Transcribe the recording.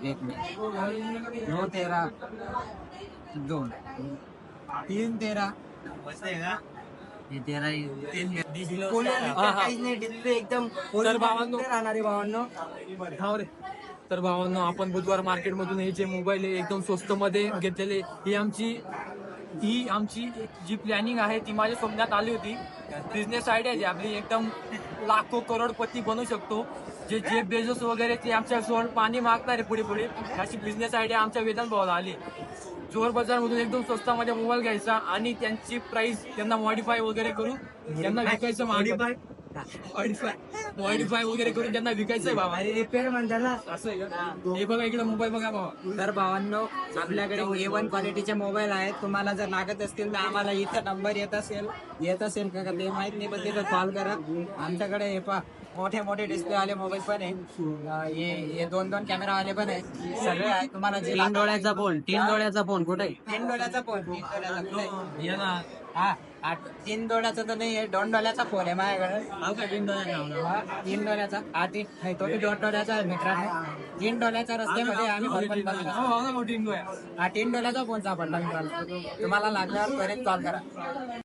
एक मिनिट. 9 13 2 3 13 हे 13 काहीच नाही डिस्प्ले एकदम तर भावांनो राहणार आहे भावांनो. हा रे. तर भावांनो आपण बुधवार मार्केटमधून हे जे मोबाईल आहे एकदम स्वस्त मध्ये घेतलेले ही आमची जी प्लॅनिंग आहे ती माझ्या स्वप्नात आली होती. बिझनेस आयडिया जी आपली एकदम लाखो करोडपती बनू शकतो. जे जेफ बेझोस वगैरे ते आमच्या सोड पाणी मागणार आहे पुढे पुढे अशी बिझनेस आयडिया आमच्या वेदांत भावाला आली. जोर बाजार मधून एकदम स्वस्तामध्ये मोबाईल घ्यायचा आणि त्यांची प्राइस त्यांना मॉडिफाय वगैरे करून त्यांना विकायचं. मॉडिफाय वगैरे करून त्यांना विकायचंय बाबा. रिपेअर म्हणताना असं आहे का? हे बघा इकडे मोबाईल बघा बाबा. तर भावांनो आपल्याकडे A1 क्वालिटीचे मोबाईल आहेत. तुम्हाला जर लागत असतील तर आम्हाला इथं नंबर येत असेल का ते माहित नाही पण तिथं कॉल करा. आमच्याकडे हे पा मोठे मोठे डिस्प्ले वाले मोबाईल पण आहे. हे 2 कॅमेरा वाले पण आहे. सगळे आहे तुम्हाला जे 3 डोळ्याचा फोन 3 डोळ्याचा फोन कुठे 3 डोळ्याचा फोन 3 डोळ्याचा कुठे हा 3 डोळ्याचा तर नाही आहे 2 डोळ्याचा फोन आहे माझ्याकडे. 3 डोळ्याचा हा 3 नाही तो 2 डोळ्याचा आहे मित्रांनो. 3 डोळ्याचा रस्त्यामध्ये आम्ही हा 3 डोळ्याचा फोन सापडला मित्रांनो. तुम्हाला लागल्यावर त्वरित कॉल करा.